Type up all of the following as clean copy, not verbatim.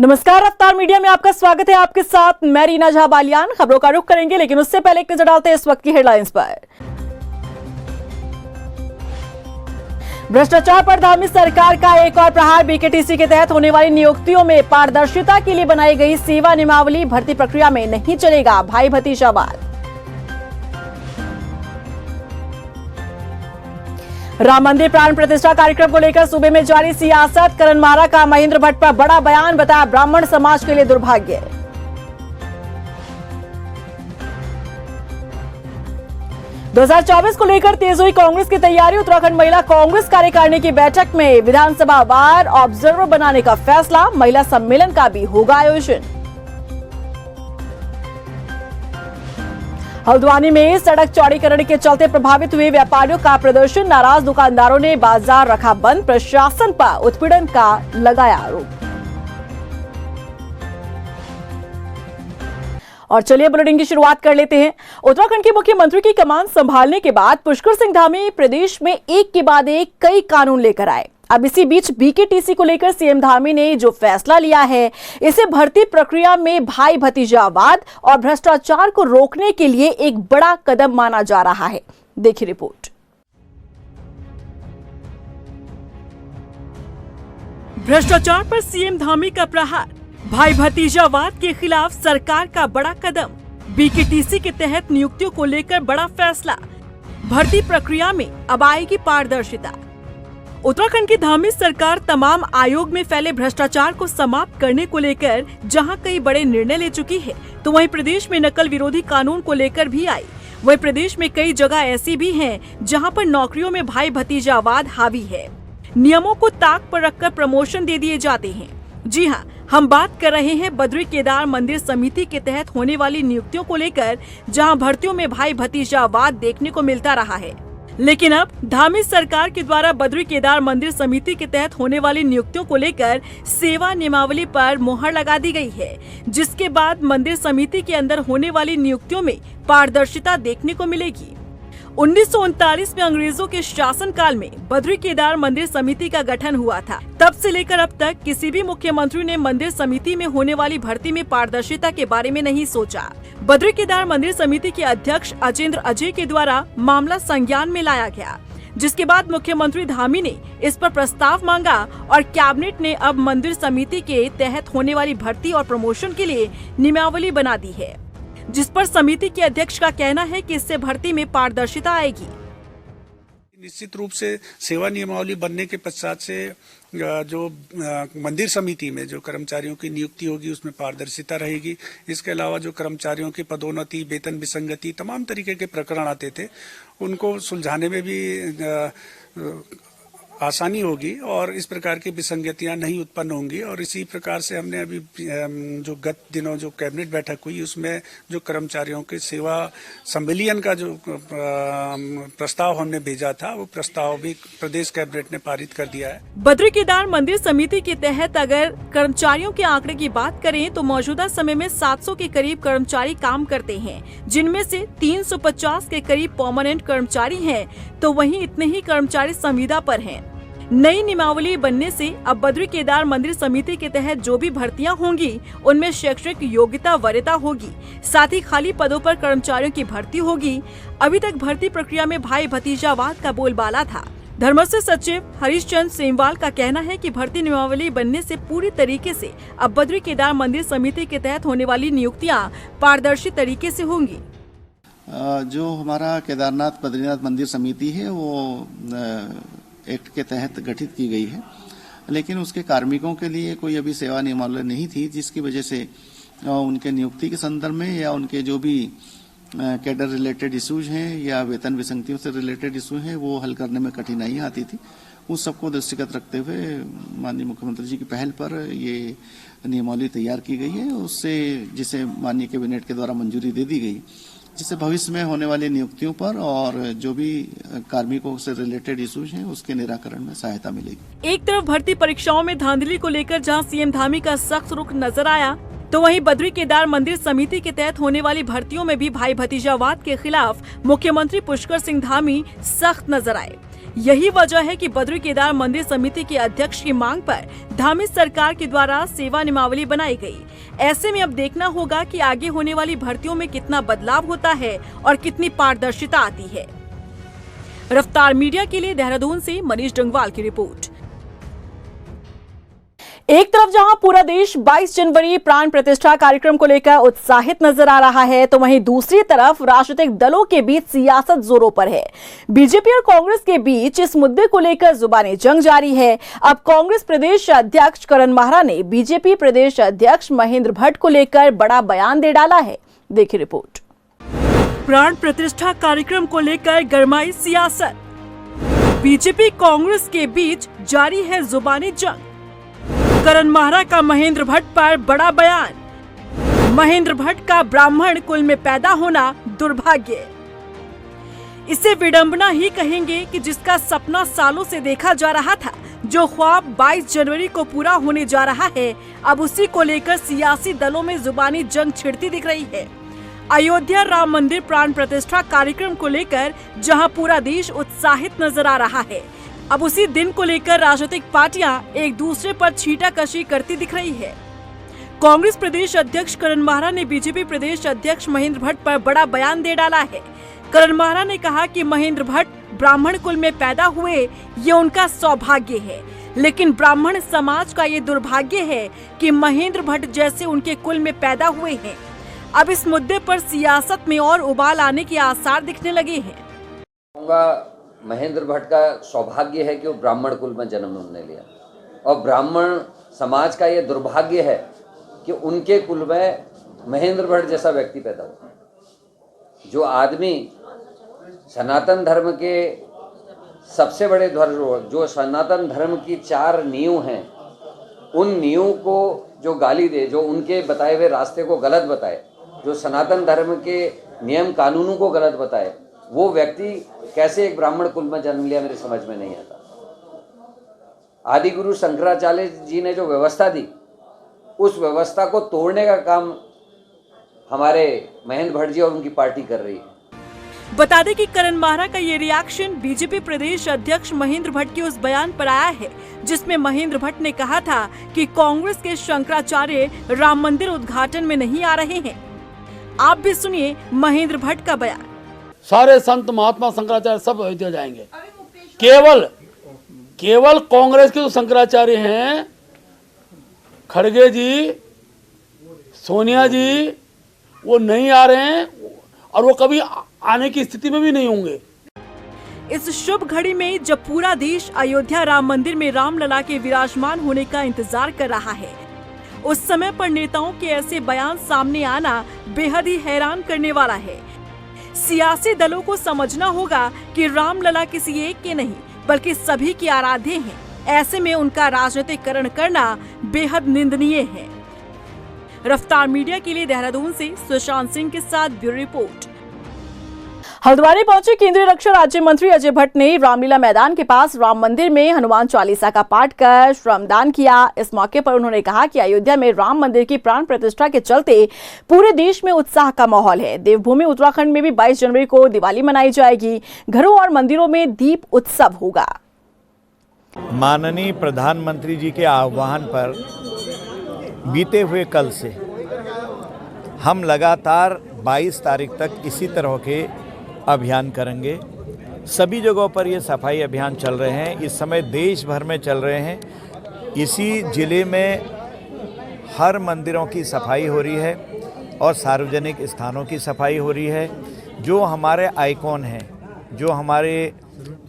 नमस्कार, रफ्तार मीडिया में आपका स्वागत है। आपके साथ मैं रीना झा बालियान। खबरों का रुख करेंगे, लेकिन उससे पहले एक नजर डालते हैं इस वक्त की हेडलाइंस पर। भ्रष्टाचार पर धामी सरकार का एक और प्रहार। बीकेटीसी के तहत होने वाली नियुक्तियों में पारदर्शिता के लिए बनाई गई सेवा नियमावली भर्ती प्रक्रिया में नहीं चलेगा भाई भतीजावाद। राम मंदिर प्राण प्रतिष्ठा कार्यक्रम को लेकर सूबे में जारी सियासत। करणमारा का महेंद्र भट्ट पर बड़ा बयान, बताया ब्राह्मण समाज के लिए दुर्भाग्य। – 2024 को लेकर तेज हुई कांग्रेस की तैयारी। उत्तराखंड महिला कांग्रेस कार्यकारिणी की बैठक में विधानसभा वार ऑब्जर्वर बनाने का फैसला। महिला सम्मेलन का भी होगा आयोजन। हल्द्वानी में सड़क चौड़ीकरण के चलते प्रभावित हुए व्यापारियों का प्रदर्शन। नाराज दुकानदारों ने बाजार रखा बंद। प्रशासन पर उत्पीड़न का लगाया आरोप। और चलिए बुलेटिन की शुरुआत कर लेते हैं। उत्तराखंड के मुख्यमंत्री की कमान संभालने के बाद पुष्कर सिंह धामी प्रदेश में एक के बाद एक कई कानून लेकर आए। अब इसी बीच बीकेटीसी को लेकर सीएम धामी ने जो फैसला लिया है, इसे भर्ती प्रक्रिया में भाई भतीजावाद और भ्रष्टाचार को रोकने के लिए एक बड़ा कदम माना जा रहा है। देखिए रिपोर्ट। भ्रष्टाचार पर सीएम धामी का प्रहार। भाई भतीजावाद के खिलाफ सरकार का बड़ा कदम। बीकेटीसी के तहत नियुक्तियों को लेकर बड़ा फैसला। भर्ती प्रक्रिया में अब आएगी पारदर्शिता। उत्तराखंड की धामी सरकार तमाम आयोग में फैले भ्रष्टाचार को समाप्त करने को लेकर जहां कई बड़े निर्णय ले चुकी है, तो वहीं प्रदेश में नकल विरोधी कानून को लेकर भी आई। वहीं प्रदेश में कई जगह ऐसी भी हैं जहां पर नौकरियों में भाई भतीजावाद हावी है। नियमों को ताक पर रखकर प्रमोशन दे दिए जाते हैं। जी हाँ, हम बात कर रहे हैं बद्री केदार मंदिर समिति के तहत होने वाली नियुक्तियों को लेकर, जहां भर्तियों में भाई भतीजावाद देखने को मिलता रहा है। लेकिन अब धामी सरकार के द्वारा बद्री केदार मंदिर समिति के तहत होने वाली नियुक्तियों को लेकर सेवा नियमावली पर मुहर लगा दी गई है, जिसके बाद मंदिर समिति के अंदर होने वाली नियुक्तियों में पारदर्शिता देखने को मिलेगी। 1939 में अंग्रेजों के शासन काल में बद्री केदार मंदिर समिति का गठन हुआ था। तब से लेकर अब तक किसी भी मुख्यमंत्री ने मंदिर समिति में होने वाली भर्ती में पारदर्शिता के बारे में नहीं सोचा। बद्री केदार मंदिर समिति के अध्यक्ष अजेंद्र अजय के द्वारा मामला संज्ञान में लाया गया, जिसके बाद मुख्यमंत्री धामी ने इस पर प्रस्ताव मांगा और कैबिनेट ने अब मंदिर समिति के तहत होने वाली भर्ती और प्रमोशन के लिए नियमावली बना दी है, जिस पर समिति के अध्यक्ष का कहना है कि इससे भर्ती में पारदर्शिता आएगी। निश्चित रूप से सेवा नियमावली बनने के पश्चात से जो मंदिर समिति में जो कर्मचारियों की नियुक्ति होगी उसमें पारदर्शिता रहेगी। इसके अलावा जो कर्मचारियों की पदोन्नति, वेतन विसंगति, तमाम तरीके के प्रकरण आते थे, उनको सुलझाने में भी आसानी होगी और इस प्रकार की विसंगतियां नहीं उत्पन्न होंगी। और इसी प्रकार से हमने अभी जो गत दिनों जो कैबिनेट बैठक हुई उसमें जो कर्मचारियों के सेवा संविलियन का जो प्रस्ताव हमने भेजा था, वो प्रस्ताव भी प्रदेश कैबिनेट ने पारित कर दिया है। बद्री केदार मंदिर समिति के तहत अगर कर्मचारियों के आंकड़े की बात करें तो मौजूदा समय में 700 के करीब कर्मचारी काम करते हैं, जिनमें से 350 के करीब परमानेंट कर्मचारी हैं, तो वहीं इतने ही कर्मचारी संविदा पर हैं। नई नियमावली बनने से अब बद्री केदार मंदिर समिति के तहत जो भी भर्तियां होंगी उनमें शैक्षणिक योग्यता वरीयता होगी, साथ ही खाली पदों पर कर्मचारियों की भर्ती होगी। अभी तक भर्ती प्रक्रिया में भाई भतीजावाद का बोलबाला था। धर्मस्व सचिव हरीश चंद्र सेमवाल का कहना है कि भर्ती नियमावली बनने से पूरी तरीके से अब बद्री केदार मंदिर समिति के तहत होने वाली नियुक्तियाँ पारदर्शी तरीके से होंगी। जो हमारा केदारनाथ बद्रीनाथ मंदिर समिति है वो एक्ट के तहत गठित की गई है, लेकिन उसके कार्मिकों के लिए कोई अभी सेवा नियमावली नहीं थी, जिसकी वजह से उनके नियुक्ति के संदर्भ में या उनके जो भी कैडर रिलेटेड इश्यूज हैं या वेतन विसंगतियों से रिलेटेड इशू हैं वो हल करने में कठिनाई आती थी। उस सबको दृष्टिगत रखते हुए माननीय मुख्यमंत्री जी की पहल पर ये नियमावली तैयार की गई है, उससे जिसे माननीय कैबिनेट के द्वारा मंजूरी दे दी गई, जिससे भविष्य में होने वाली नियुक्तियों पर और जो भी कार्मिकों से रिलेटेड इश्यूज हैं उसके निराकरण में सहायता मिलेगी। एक तरफ भर्ती परीक्षाओं में धांधली को लेकर जहां सीएम धामी का सख्त रुख नजर आया, तो वहीं बद्री केदार मंदिर समिति के तहत होने वाली भर्तियों में भी भाई भतीजावाद के खिलाफ मुख्यमंत्री पुष्कर सिंह धामी सख्त नजर आए। यही वजह है कि बद्री केदार मंदिर समिति के अध्यक्ष की मांग पर धामी सरकार के द्वारा सेवा नियमावली बनाई गई। ऐसे में अब देखना होगा कि आगे होने वाली भर्तियों में कितना बदलाव होता है और कितनी पारदर्शिता आती है। रफ्तार मीडिया के लिए देहरादून से मनीष डंगवाल की रिपोर्ट। एक तरफ जहां पूरा देश 22 जनवरी प्राण प्रतिष्ठा कार्यक्रम को लेकर उत्साहित नजर आ रहा है, तो वहीं दूसरी तरफ राजनीतिक दलों के बीच सियासत जोरों पर है। बीजेपी और कांग्रेस के बीच इस मुद्दे को लेकर जुबानी जंग जारी है। अब कांग्रेस प्रदेश अध्यक्ष करण माहरा ने बीजेपी प्रदेश अध्यक्ष महेंद्र भट्ट को लेकर बड़ा बयान दे डाला है। देखिए रिपोर्ट। प्राण प्रतिष्ठा कार्यक्रम को लेकर गरमाई सियासत। बीजेपी कांग्रेस के बीच जारी है जुबानी जंग। करण माहरा का महेंद्र भट्ट पर बड़ा बयान। महेंद्र भट्ट का ब्राह्मण कुल में पैदा होना दुर्भाग्य। इसे विडंबना ही कहेंगे कि जिसका सपना सालों से देखा जा रहा था, जो ख्वाब 22 जनवरी को पूरा होने जा रहा है, अब उसी को लेकर सियासी दलों में जुबानी जंग छिड़ती दिख रही है। अयोध्या राम मंदिर प्राण प्रतिष्ठा कार्यक्रम को लेकर जहां पूरा देश उत्साहित नजर आ रहा है, अब उसी दिन को लेकर राजनीतिक पार्टियां एक दूसरे पर छींटाकशी करती दिख रही है। कांग्रेस प्रदेश अध्यक्ष करण माहरा ने बीजेपी प्रदेश अध्यक्ष महेंद्र भट्ट पर बड़ा बयान दे डाला है। करण माहरा ने कहा कि महेंद्र भट्ट ब्राह्मण कुल में पैदा हुए, ये उनका सौभाग्य है, लेकिन ब्राह्मण समाज का ये दुर्भाग्य है कि महेंद्र भट्ट जैसे उनके कुल में पैदा हुए हैं। अब इस मुद्दे पर सियासत में और उबाल आने के आसार दिखने लगे हैं। महेंद्र भट्ट का सौभाग्य है कि वो ब्राह्मण कुल में जन्म उन्होंने लिया, और ब्राह्मण समाज का ये दुर्भाग्य है कि उनके कुल में महेंद्र भट्ट जैसा व्यक्ति पैदा हुआ। जो आदमी सनातन धर्म के सबसे बड़े ध्वज, जो सनातन धर्म की 4 नींव हैं, उन नींव को जो गाली दे, जो उनके बताए हुए रास्ते को गलत बताए, जो सनातन धर्म के नियम कानूनों को गलत बताए, वो व्यक्ति कैसे एक ब्राह्मण कुल में जन्म लिया, मेरे समझ में नहीं आता। आदि गुरु शंकराचार्य जी ने जो व्यवस्था दी, उस व्यवस्था को तोड़ने का काम हमारे महेंद्र भट्ट जी और उनकी पार्टी कर रही है। बता दें कि करण माहरा का ये रिएक्शन बीजेपी प्रदेश अध्यक्ष महेंद्र भट्ट के उस बयान पर आया है, जिसमें महेंद्र भट्ट ने कहा था कि कांग्रेस के शंकराचार्य राम मंदिर उद्घाटन में नहीं आ रहे हैं। आप भी सुनिए महेंद्र भट्ट का बयान। सारे संत महात्मा शंकराचार्य सब अयोध्या जाएंगे। केवल कांग्रेस के जो शंकराचार्य हैं, खड़गे जी, सोनिया जी, वो नहीं आ रहे हैं और वो कभी आने की स्थिति में भी नहीं होंगे। इस शुभ घड़ी में जब पूरा देश अयोध्या राम मंदिर में रामलला के विराजमान होने का इंतजार कर रहा है, उस समय पर नेताओं के ऐसे बयान सामने आना बेहद ही हैरान करने वाला है। सियासी दलों को समझना होगा कि रामलला किसी एक के नहीं, बल्कि सभी के आराध्य हैं। ऐसे में उनका राजनीतिकरण करना बेहद निंदनीय है। रफ्तार मीडिया के लिए देहरादून से सुशांत सिंह के साथ ब्यूरो रिपोर्ट। हल्द्वानी पहुंचे केंद्रीय रक्षा राज्य मंत्री अजय भट्ट ने रामलीला मैदान के पास राम मंदिर में हनुमान चालीसा का पाठ कर श्रमदान किया। इस मौके पर उन्होंने कहा कि अयोध्या में राम मंदिर की प्राण प्रतिष्ठा के चलते पूरे देश में उत्साह का माहौल है। देवभूमि उत्तराखंड में भी 22 जनवरी को दिवाली मनाई जाएगी। घरों और मंदिरों में दीप उत्सव होगा। माननीय प्रधानमंत्री जी के आह्वान पर बीते हुए कल से हम लगातार 22 तारीख तक इसी तरह के अभियान करेंगे। सभी जगहों पर ये सफाई अभियान चल रहे हैं, इस समय देश भर में चल रहे हैं। इसी ज़िले में हर मंदिरों की सफाई हो रही है और सार्वजनिक स्थानों की सफाई हो रही है। जो हमारे आइकॉन हैं, जो हमारे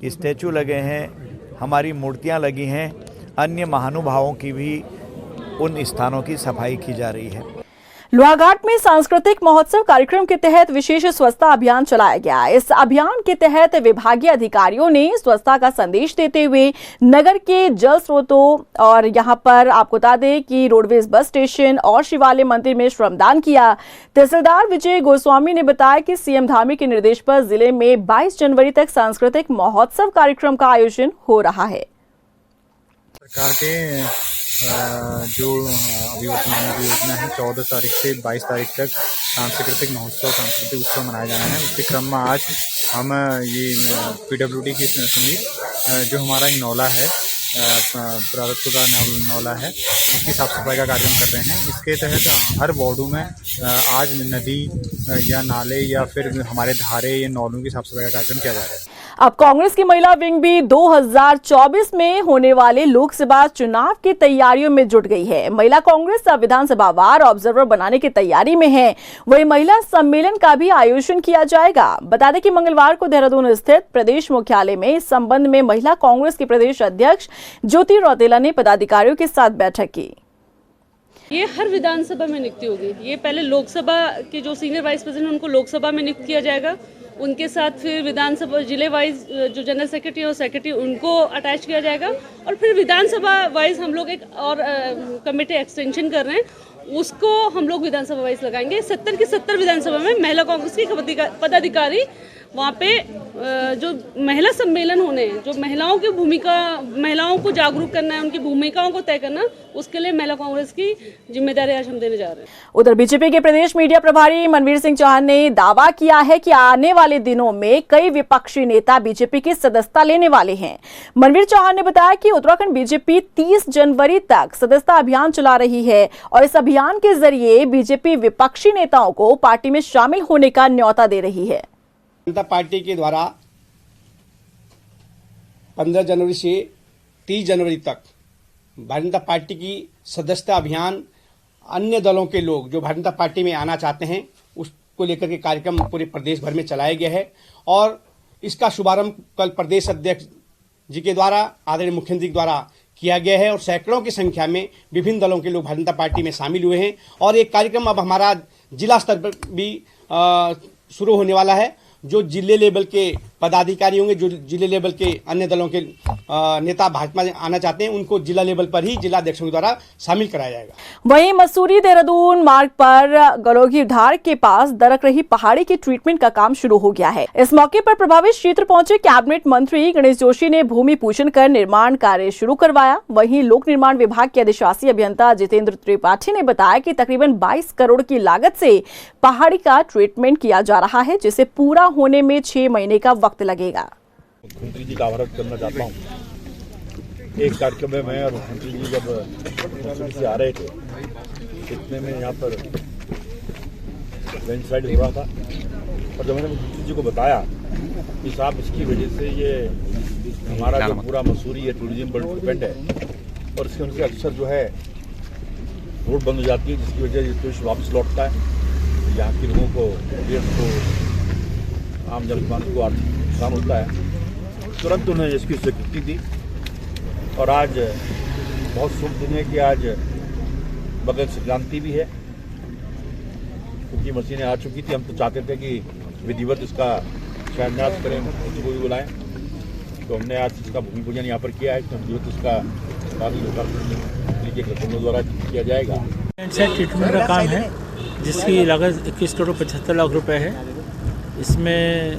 स्टैचू लगे हैं, हमारी मूर्तियां लगी हैं, अन्य महानुभावों की भी उन स्थानों की सफाई की जा रही है। लोहाघाट में सांस्कृतिक महोत्सव कार्यक्रम के तहत विशेष स्वच्छता अभियान चलाया गया। इस अभियान के तहत विभागीय अधिकारियों ने स्वच्छता का संदेश देते हुए नगर के जल स्रोतों और यहां पर आपको बता दें कि रोडवेज बस स्टेशन और शिवालय मंदिर में श्रमदान किया। तहसीलदार विजय गोस्वामी ने बताया कि सीएम धामी के निर्देश पर जिले में 22 जनवरी तक सांस्कृतिक महोत्सव कार्यक्रम का आयोजन हो रहा है। सरकार के जो अभी वर्तमान में योजना है 14 तारीख से 22 तारीख तक सांस्कृतिक महोत्सव, सांस्कृतिक उत्सव मनाया जाना है। उसके क्रम में आज हम ये पीडब्ल्यूडी की समिति जो हमारा एक नौला है, पुरातत्व का नौला है, उसकी साफ सफाई का कार्यक्रम कर रहे हैं। इसके तहत हर वार्डों में आज नदी या नाले या फिर हमारे धारे या नौलों की साफ सफाई का कार्यक्रम किया जा रहा है। अब कांग्रेस की महिला विंग भी 2024 में होने वाले लोकसभा चुनाव की तैयारियों में जुट गई है। महिला कांग्रेस अब विधानसभा वार ऑब्जर्वर बनाने की तैयारी में है। वही महिला सम्मेलन का भी आयोजन किया जाएगा। बता दें कि मंगलवार को देहरादून स्थित प्रदेश मुख्यालय में इस संबंध में महिला कांग्रेस की प्रदेश अध्यक्ष ज्योति रौतेला ने पदाधिकारियों के साथ बैठक की। ये हर विधानसभा में नियुक्ति होगी। ये पहले लोकसभा के जो सीनियर वाइस प्रेसिडेंट उनको लोकसभा में नियुक्त किया जाएगा, उनके साथ फिर विधानसभा जिले वाइज जो जनरल सेक्रेटरी और सेक्रेटरी उनको अटैच किया जाएगा, और फिर विधानसभा वाइज हम लोग एक और कमेटी एक्सटेंशन कर रहे हैं, उसको हम लोग विधानसभा वाइज लगाएंगे। 70 की 70 विधानसभा में महिला कांग्रेस की पदाधिकारी वहाँ पे जो महिला सम्मेलन होने हैं, जो महिलाओं की भूमिका, महिलाओं को जागरूक करना है, उनकी भूमिकाओं को तय करना, उसके लिए महिला कांग्रेस की जिम्मेदारी आज हम देने जा रहे हैं। उधर बीजेपी के प्रदेश मीडिया प्रभारी मनवीर सिंह चौहान ने दावा किया है कि आने वाले दिनों में कई विपक्षी नेता बीजेपी की सदस्यता लेने वाले हैं। मनवीर चौहान ने बताया कि उत्तराखंड बीजेपी 30 जनवरी तक सदस्यता अभियान चला रही है और इस अभियान के जरिए बीजेपी विपक्षी नेताओं को पार्टी में शामिल होने का न्योता दे रही है। जनता पार्टी के द्वारा 15 जनवरी से 30 जनवरी तक भारतीय जनता पार्टी की सदस्यता अभियान, अन्य दलों के लोग जो भारतीय जनता पार्टी में आना चाहते हैं उसको लेकर के कार्यक्रम पूरे प्रदेश भर में चलाया गया है। और इसका शुभारंभ कल प्रदेश अध्यक्ष जी के द्वारा, आदरणीय मुख्यमंत्री के द्वारा किया गया है और सैकड़ों की संख्या में विभिन्न दलों के लोग भारतीय जनता पार्टी में शामिल हुए हैं। और एक कार्यक्रम अब हमारा जिला स्तर पर भी शुरू होने वाला है। जो जिले लेवल के पदाधिकारी होंगे, जो जिले लेवल के अन्य दलों के नेता भाजपा में आना चाहते हैं, उनको जिला लेवल पर ही जिला अध्यक्षों के द्वारा शामिल कराया जाएगा। वहीं मसूरी देहरादून मार्ग पर गलोगी धार के पास दरक रही पहाड़ी की ट्रीटमेंट का काम शुरू हो गया है। इस मौके पर प्रभावित क्षेत्र पहुंचे कैबिनेट मंत्री गणेश जोशी ने भूमि पूजन कर निर्माण कार्य शुरू करवाया। वहीं लोक निर्माण विभाग के अधिशासी अभियंता जितेंद्र त्रिपाठी ने बताया कि तकरीबन 22 करोड़ की लागत से पहाड़ी का ट्रीटमेंट किया जा रहा है, जिसे पूरा होने में 6 महीने का वक्त लगेगा। मुख्यमंत्री जी का आभार करना चाहता हूँ। एक कार्यक्रम में मैं और मुख्यमंत्री जी जब मुख्यमंत्री से आ रहे थे, इतने में यहाँ पर लैंडस्लाइड हो रहा था और जब मैंने मुख्यमंत्री जी को बताया कि साहब इसकी वजह से ये हमारा जो पूरा मसूरी है टूरिज्म पर डिपेंड है और इसके वजह से अक्सर जो है रोड बंद हो जाती है, जिसकी वजह से टूरिस्ट वापस लौटता है, यहाँ के लोगों को आम जनमानस को आर्थिक नुकसान होता है। तुरंत उन्हें इसकी स्वीकृति दी और आज बहुत शुभ दिन है कि आज बगल संक्रांति भी है, क्योंकि मशीनें आ चुकी थी। हम तो चाहते थे कि विधिवत इसका शिलान्यास करें, उसको भी बुलाएं, तो हमने आज इसका भूमि पूजन यहाँ पर किया है। तो विधिवत इसका लोकार्पण द्वारा किया जाएगा। ट्रीटमेंट का काम है जिसकी लागत 21 करोड़ 75 लाख रुपए है। इसमें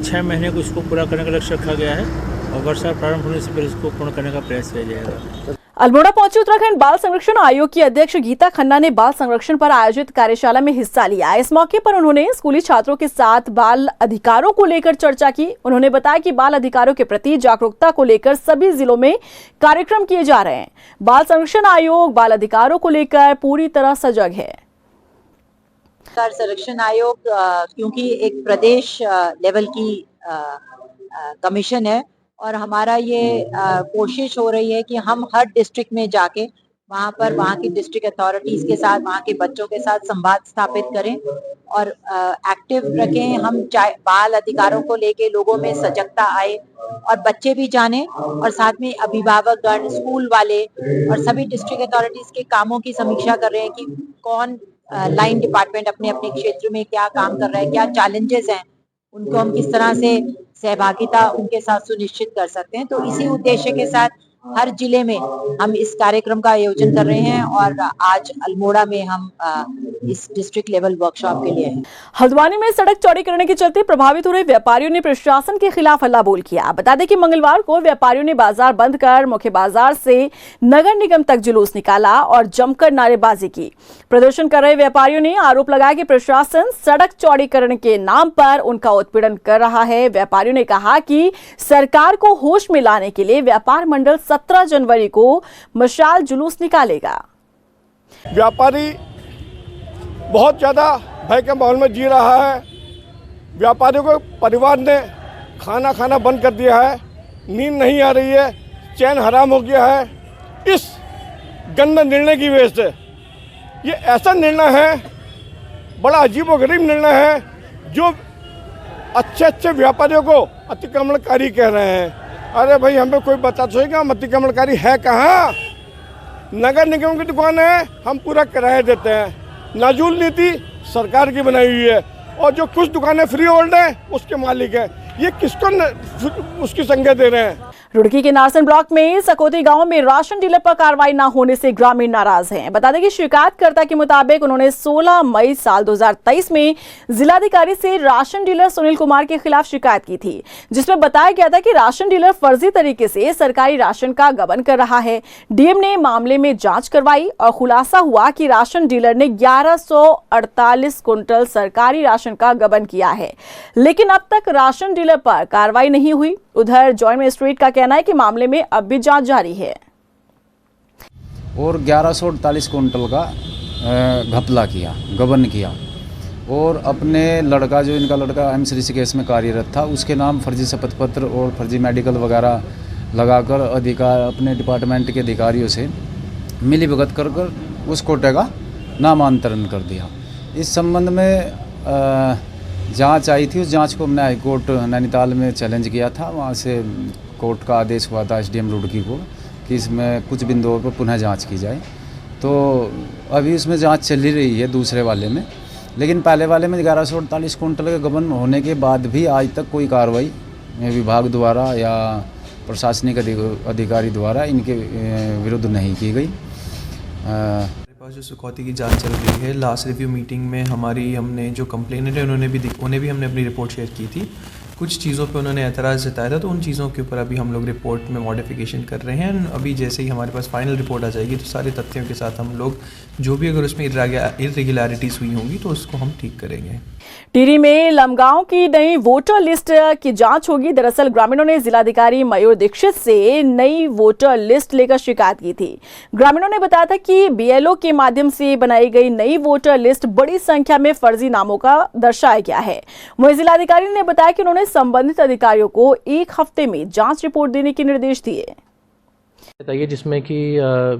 6 महीने को इसको पूरा करने का लक्ष्य रखा गया है और वर्षा प्रारंभ होने से पहले इसको पूर्ण करने का प्रयास किया जाएगा। अल्मोड़ा पहुंची उत्तराखंड बाल संरक्षण आयोग की अध्यक्ष गीता खन्ना ने बाल संरक्षण पर आयोजित कार्यशाला में हिस्सा लिया। इस मौके पर उन्होंने स्कूली छात्रों के साथ बाल अधिकारों को लेकर चर्चा की। उन्होंने बताया कि बाल अधिकारों के प्रति जागरूकता को लेकर सभी जिलों में कार्यक्रम किए जा रहे हैं। बाल संरक्षण आयोग बाल अधिकारों को लेकर पूरी तरह सजग है। बाल संरक्षण आयोग क्योंकि एक प्रदेश लेवल की कमीशन है और हमारा ये कोशिश हो रही है कि हम हर डिस्ट्रिक्ट में जाके वहाँ पर वहाँ की डिस्ट्रिक्ट अथॉरिटीज के साथ, वहाँ के बच्चों के साथ संवाद स्थापित करें और एक्टिव रखें। हम बाल अधिकारों को लेके लोगों में सजगता आए और बच्चे भी जाने और साथ में अभिभावकगण, स्कूल वाले और सभी डिस्ट्रिक्ट अथॉरिटीज के कामों की समीक्षा कर रहे हैं कि कौन लाइन डिपार्टमेंट अपने अपने क्षेत्र में क्या काम कर रहा है, क्या चैलेंजेस हैं, उनको हम किस तरह से सहभागिता उनके साथ सुनिश्चित कर सकते हैं। तो इसी उद्देश्य के साथ हर जिले में हम इस कार्यक्रम का आयोजन कर रहे हैं और आज अल्मोड़ा में हम इस डिस्ट्रिक्ट लेवल वर्कशॉप के लिए हैं। हल्द्वानी में सड़क चौड़ीकरण के चलते प्रभावित हो रहे व्यापारियों ने प्रशासन के खिलाफ हल्ला बोल किया। बता दें कि मंगलवार को व्यापारियों ने बाजार बंद कर मुख्य बाजार से नगर निगम तक जुलूस निकाला और जमकर नारेबाजी की। प्रदर्शन कर रहे व्यापारियों ने आरोप लगाया कि प्रशासन सड़क चौड़ीकरण के नाम पर उनका उत्पीड़न कर रहा है। व्यापारियों ने कहा कि सरकार को होश में लाने के लिए व्यापार मंडल 17 जनवरी को मशाल जुलूस निकालेगा। व्यापारी बहुत ज़्यादा भय के माहौल में जी रहा है। व्यापारियों को परिवार ने खाना खाना बंद कर दिया है, नींद नहीं आ रही है, चैन हराम हो गया है इस गंदे निर्णय की वजह से। ये ऐसा निर्णय है, बड़ा अजीबोगरीब निर्णय है, जो अच्छे अच्छे व्यापारियों को अतिक्रमणकारी कह रहे हैं। अरे भाई, हमें कोई बता सोएगा हम अतिक्रमणकारी है कहाँ? नगर निगम की दुकान है, हम पूरा किराया देते हैं। नाजुल नीति सरकार की बनाई हुई है और जो कुछ दुकानें फ्री होल्ड हैं उसके मालिक हैं। ये किसको उसकी संज्ञा दे रहे हैं? रुड़की के नारसन ब्लॉक में सकोती गांव में राशन डीलर पर कार्रवाई न होने से ग्रामीण नाराज हैं। बता दें कि शिकायतकर्ता के मुताबिक उन्होंने 16 मई साल 2023 में जिलाधिकारी से राशन डीलर सुनील कुमार के खिलाफ शिकायत की थी, जिसमें बताया गया था कि राशन डीलर फर्जी तरीके से सरकारी राशन का गबन कर रहा है। डीएम ने मामले में जांच करवाई और खुलासा हुआ कि राशन डीलर ने 1148 क्विंटल सरकारी राशन का गबन किया है, लेकिन अब तक राशन डीलर पर कार्रवाई नहीं हुई। उधर जॉइंट मजिस्ट्रेट का कहना है कि मामले में अब भी जांच जारी है। और 1148 क्विंटल का घपला किया, गबन किया और अपने लड़का, जो इनका लड़का एमसी ऋषिकेश में कार्यरत था, उसके नाम फर्जी शपथ पत्र और फर्जी मेडिकल वगैरह लगाकर अपने डिपार्टमेंट के अधिकारियों से मिलीभगत कर उस कोटे का नामांतरण कर दिया। इस संबंध में जांच आई थी। उस जांच को हमने हाईकोर्ट नैनीताल में चैलेंज किया था। वहाँ से कोर्ट का आदेश हुआ था एसडीएम रुड़की को कि इसमें कुछ बिंदुओं पर पुनः जांच की जाए। तो अभी उसमें जांच चल ही रही है दूसरे वाले में, लेकिन पहले वाले में 1148 क्विंटल का गबन होने के बाद भी आज तक कोई कार्रवाई विभाग द्वारा या प्रशासनिक अधिकारी द्वारा इनके विरुद्ध नहीं की गई। जो सुकौती की जांच चल रही है, लास्ट रिव्यू मीटिंग में हमने जो कंप्लेनेंट है उन्हें भी हमने अपनी रिपोर्ट शेयर की थी। कुछ चीज़ों पे उन्होंने एतराज़ जताया था, तो उन चीज़ों के ऊपर अभी हम लोग रिपोर्ट में मॉडिफिकेशन कर रहे हैं। अभी जैसे ही हमारे पास फाइनल रिपोर्ट आ जाएगी तो सारे तथ्यों के साथ हम लोग जो भी अगर उसमें इरेगुलरिटीज़ हुई होंगी तो उसको हम ठीक करेंगे। टिहरी में लमगांव की नई वोटर लिस्ट की जांच होगी। दरअसल ग्रामीणों ने जिलाधिकारी मयूर दीक्षित से नई वोटर लिस्ट लेकर शिकायत की थी। ग्रामीणों ने बताया था कि बीएलओ के माध्यम से बनाई गई नई वोटर लिस्ट बड़ी संख्या में फर्जी नामों का दर्शाया गया है। वहीं जिलाधिकारी ने बताया कि उन्होंने संबंधित अधिकारियों को 1 हफ्ते में जांच रिपोर्ट देने के निर्देश दिए। बताइए, जिसमें कि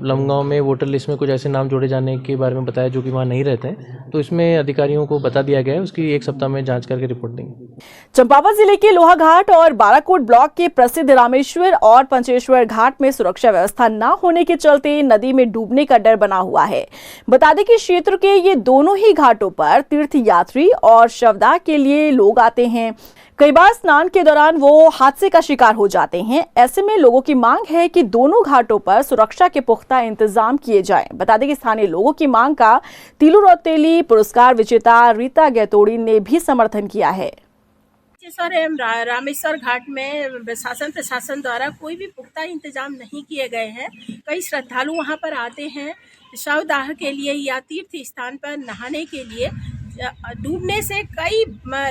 लमगांव में वोटर लिस्ट में कुछ ऐसे नाम जोड़े जाने के बारे में बताया जो कि वहाँ नहीं रहते हैं, तो इसमें अधिकारियों को बता दिया गया है, उसकी 1 सप्ताह में जांच करके रिपोर्ट देंगे। चंपावत जिले के लोहाघाट और बाराकोट ब्लॉक के प्रसिद्ध रामेश्वर और पंचेश्वर घाट में सुरक्षा व्यवस्था न होने के चलते नदी में डूबने का डर बना हुआ है। बता दें कि क्षेत्र के ये दोनों ही घाटों पर तीर्थ यात्री और शवदाह के लिए लोग आते हैं। कई बार स्नान के दौरान वो हादसे का शिकार हो जाते हैं। ऐसे में लोगों की मांग है कि दोनों घाटों पर सुरक्षा के पुख्ता इंतजाम किए जाएं। बता दें कि स्थानीय लोगों की मांग का तिलू रौतेली पुरस्कार विजेता रीता गैतोड़ी ने भी समर्थन किया है। रामेश्वर घाट में प्रशासन द्वारा कोई भी पुख्ता इंतजाम नहीं किए गए हैं। कई श्रद्धालु वहां पर आते हैं शवदाह के लिए या तीर्थ स्थान पर नहाने के लिए। डूबने से कई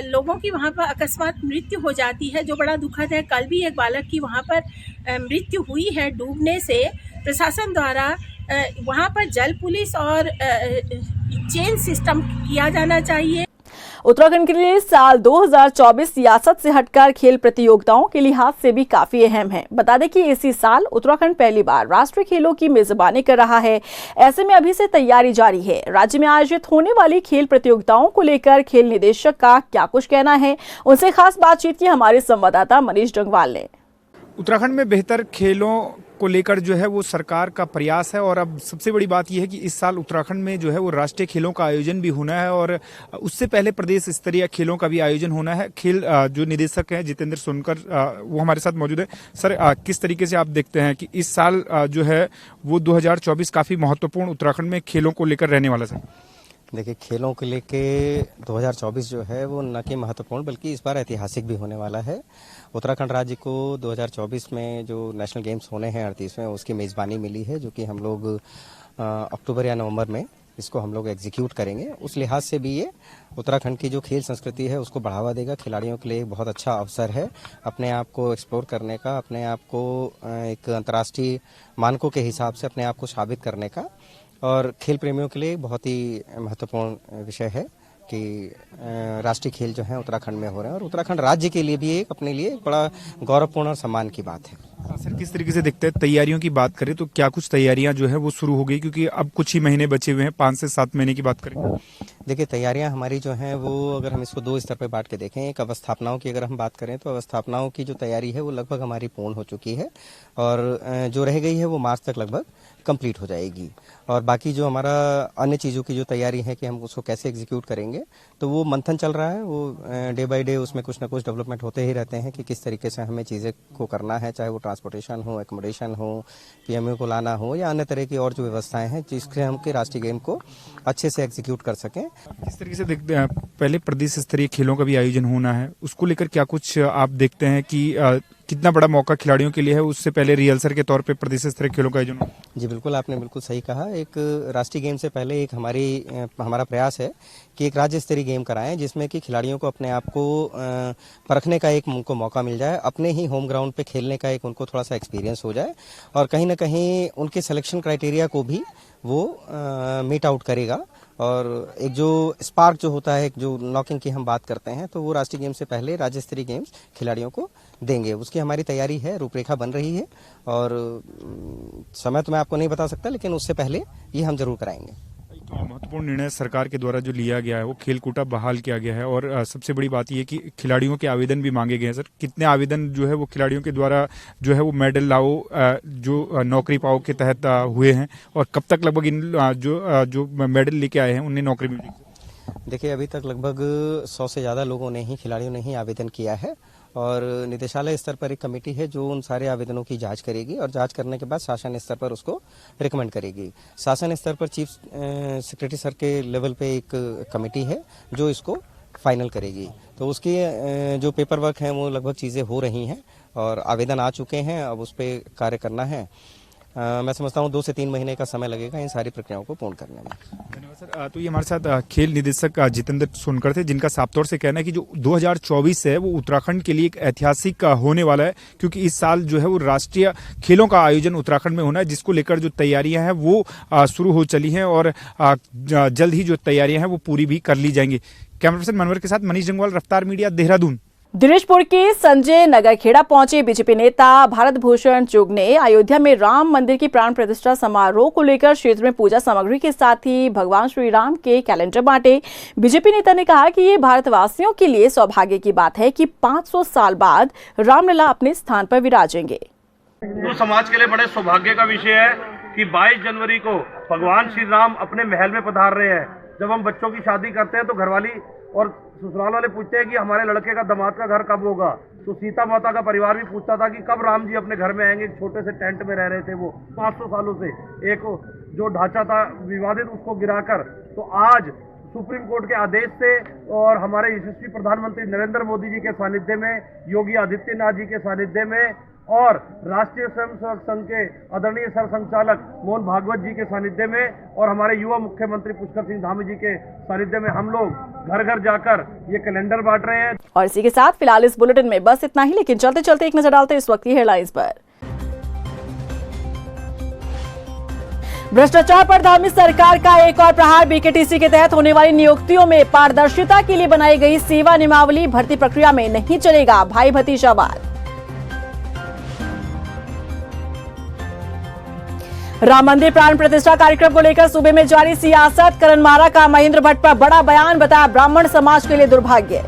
लोगों की वहाँ पर अकस्मात मृत्यु हो जाती है, जो बड़ा दुखद है। कल भी एक बालक की वहाँ पर मृत्यु हुई है डूबने से। प्रशासन द्वारा वहाँ पर जल पुलिस और चेन सिस्टम किया जाना चाहिए। उत्तराखंड के लिए साल 2024 सियासत से हटकर खेल प्रतियोगिताओं के लिहाज से भी काफी अहम है। बता दें कि इसी साल उत्तराखंड पहली बार राष्ट्रीय खेलों की मेजबानी कर रहा है। ऐसे में अभी से तैयारी जारी है। राज्य में आयोजित होने वाली खेल प्रतियोगिताओं को लेकर खेल निदेशक का क्या कुछ कहना है, उनसे खास बातचीत की हमारे संवाददाता मनीष डंगवाल ने। उत्तराखंड में बेहतर खेलों को लेकर जो है वो सरकार का प्रयास है। और अब सबसे बड़ी बात यह है कि इस साल उत्तराखंड में जो है वो राष्ट्रीय खेलों का आयोजन भी होना है और उससे पहले प्रदेश स्तरीय खेलों का भी आयोजन होना है। खेल जो निदेशक हैं जितेंद्र सोनकर वो हमारे साथ मौजूद है। सर, किस तरीके से आप देखते हैं कि इस साल जो है वो 2024 काफी महत्वपूर्ण उत्तराखंड में खेलों को लेकर रहने वाला है? देखिए, खेलों को लेके 2024 जो है वो न कि महत्वपूर्ण बल्कि इस बार ऐतिहासिक भी होने वाला है। उत्तराखंड राज्य को 2024 में जो नेशनल गेम्स होने हैं 38वें, उसकी मेज़बानी मिली है, जो कि हम लोग अक्टूबर या नवंबर में इसको हम लोग एग्जीक्यूट करेंगे। उस लिहाज से भी ये उत्तराखंड की जो खेल संस्कृति है उसको बढ़ावा देगा। खिलाड़ियों के लिए एक बहुत अच्छा अवसर है अपने आप को एक्सप्लोर करने का, अपने आप को एक अंतर्राष्ट्रीय मानकों के हिसाब से अपने आप को साबित करने का। और खेल प्रेमियों के लिए बहुत ही महत्वपूर्ण विषय है कि राष्ट्रीय खेल जो है उत्तराखंड में हो रहे हैं और उत्तराखंड राज्य के लिए भी एक अपने लिए बड़ा गौरवपूर्ण और सम्मान की बात है। सर, किस तरीके से दिखते हैं तैयारियों की बात करें तो क्या कुछ तैयारियां जो है वो शुरू हो गई, क्योंकि अब कुछ ही महीने बचे हुए हैं, 5 से 7 महीने की बात करें? देखिए, तैयारियां हमारी जो हैं वो अगर हम इसको 2 स्तर पर बांट के देखें, एक अवस्थापनाओं की अगर हम बात करें तो अवस्थापनाओं की जो तैयारी है वो लगभग हमारी पूर्ण हो चुकी है और जो रह गई है वो मार्च तक लगभग कंप्लीट हो जाएगी। और बाकी जो हमारा अन्य चीज़ों की जो तैयारी है कि हम उसको कैसे एग्जीक्यूट करेंगे तो वो मंथन चल रहा है। वो डे बाय डे उसमें कुछ ना कुछ डेवलपमेंट होते ही रहते हैं कि किस तरीके से हमें चीज़ें को करना है, चाहे वो ट्रांसपोर्टेशन हो, एकोमोडेशन हो, पीएमओ को लाना हो या अन्य तरह की और जो व्यवस्थाएं हैं जिससे हम के राष्ट्रीय गेम को अच्छे से एग्जीक्यूट कर सकें। किस तरीके से देखते हैं, पहले प्रदेश स्तरीय खेलों का भी आयोजन होना है, उसको लेकर क्या कुछ आप देखते हैं कि कितना बड़ा मौका खिलाड़ियों के लिए है? उससे पहले रिहर्सल के तौर पे प्रदेश स्तरीय खेलों का आयोजन हो? जी बिल्कुल, आपने बिल्कुल सही कहा। एक राष्ट्रीय गेम से पहले एक हमारा प्रयास है कि एक राज्य स्तरीय गेम कराएं जिसमें कि खिलाड़ियों को अपने आप को परखने का एक उनको मौका मिल जाए, अपने ही होम ग्राउंड पे खेलने का एक उनको थोड़ा सा एक्सपीरियंस हो जाए और कहीं ना कहीं उनके सिलेक्शन क्राइटेरिया को भी वो मीट आउट करेगा। और एक जो स्पार्क जो होता है, जो नॉकिंग की हम बात करते हैं, तो वो राष्ट्रीय गेम से पहले राज्य स्तरीय गेम्स खिलाड़ियों को देंगे। उसकी हमारी तैयारी है, रूपरेखा बन रही है और समय तो मैं आपको नहीं बता सकता, लेकिन उससे पहले ये हम जरूर कराएंगे। तो महत्वपूर्ण निर्णय सरकार के द्वारा जो लिया गया है वो खेल कोटा बहाल किया गया है और सबसे बड़ी बात ये कि खिलाड़ियों के आवेदन भी मांगे गए हैं। सर, कितने आवेदन जो है वो खिलाड़ियों के द्वारा जो है वो मेडल लाओ जो नौकरी पाओ के तहत हुए हैं और कब तक लगभग इन जो मेडल लेके आए हैं उन्हें नौकरी मिलेगी? देखिए, अभी तक लगभग 100 से ज़्यादा लोगों ने ही, खिलाड़ियों ने ही आवेदन किया है और निदेशालय स्तर पर एक कमेटी है जो उन सारे आवेदनों की जांच करेगी और जांच करने के बाद शासन स्तर पर उसको रिकमेंड करेगी। शासन स्तर पर चीफ सेक्रेटरी सर के लेवल पे एक कमेटी है जो इसको फाइनल करेगी। तो उसकी जो पेपर वर्क है वो लगभग चीज़ें हो रही हैं और आवेदन आ चुके हैं, अब उस पर कार्य करना है। मैं समझता हूँ 2 से 3 महीने का समय लगेगा इन सारी प्रक्रियाओं को पूर्ण करने में। धन्यवाद सर। तो ये हमारे साथ खेल निदेशक जितेंद्र सोनकर थे, जिनका साफ तौर से कहना है कि जो 2024 है वो उत्तराखंड के लिए एक ऐतिहासिक होने वाला है, क्योंकि इस साल जो है वो राष्ट्रीय खेलों का आयोजन उत्तराखंड में होना है, जिसको लेकर जो तैयारियां हैं वो शुरू हो चली हैं और जल्द ही जो तैयारियां हैं वो पूरी भी कर ली जाएंगी। कैमरा पर्सन मनोहर के साथ मनीष जंगवाल, रफ्तार मीडिया, देहरादून। दिनेशपुर के संजय नगर खेड़ा पहुंचे बीजेपी नेता भारत भूषण चुग ने अयोध्या में राम मंदिर की प्राण प्रतिष्ठा समारोह को लेकर क्षेत्र में पूजा सामग्री के साथ ही भगवान श्री राम के कैलेंडर बांटे। बीजेपी नेता ने कहा कि ये भारतवासियों के लिए सौभाग्य की बात है कि 500 साल बाद रामलला अपने स्थान पर विराजेंगे। हिंदू समाज के लिए बड़े सौभाग्य का विषय है कि 22 जनवरी को भगवान श्री राम अपने महल में पधार रहे हैं। जब हम बच्चों की शादी करते हैं तो घरवाली और ससुराल वाले पूछते हैं कि हमारे लड़के का दामाद का घर कब होगा, तो सीता माता का परिवार भी पूछता था कि कब राम जी अपने घर में आएंगे। एक छोटे से टेंट में रह रहे थे वो 500 सालों से, एक जो ढांचा था विवादित उसको गिराकर, तो आज सुप्रीम कोर्ट के आदेश से और हमारे यशस्वी प्रधानमंत्री नरेंद्र मोदी जी के सानिध्य में, योगी आदित्यनाथ जी के सानिध्य में और राष्ट्रीय स्वयंसेवक संघ के आदरणीय सरसंघचालक मोहन भागवत जी के सानिध्य में और हमारे युवा मुख्यमंत्री पुष्कर सिंह धामी जी के सानिध्य में हम लोग घर घर जाकर ये कैलेंडर बांट रहे हैं। और इसी के साथ फिलहाल इस बुलेटिन में बस इतना ही, लेकिन चलते चलते एक नजर डालते इस वक्त की हेडलाइंस पर। भ्रष्टाचार पर धामी सरकार का एक और प्रहार। बीकेटीसी के तहत होने वाली नियुक्तियों में पारदर्शिता के लिए बनाई गई सेवा नियमावली भर्ती प्रक्रिया में नहीं चलेगा भाई भतीजावाद। राम मंदिर प्राण प्रतिष्ठा कार्यक्रम को लेकर सूबे में जारी सियासत। करण मारा का महेंद्र भट्ट पर बड़ा बयान, बताया ब्राह्मण समाज के लिए दुर्भाग्य।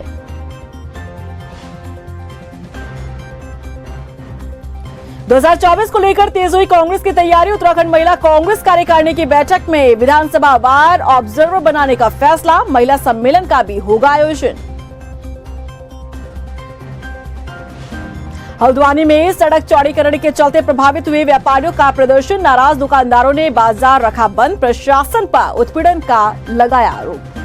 2024 को लेकर तेज हुई कांग्रेस की तैयारी। उत्तराखंड महिला कांग्रेस कार्यकारिणी की बैठक में विधानसभा वार ऑब्जर्वर बनाने का फैसला। महिला सम्मेलन का भी होगा आयोजन। हल्द्वानी में सड़क चौड़ीकरण के चलते प्रभावित हुए व्यापारियों का प्रदर्शन। नाराज दुकानदारों ने बाजार रखा बंद। प्रशासन पर उत्पीड़न का लगाया आरोप।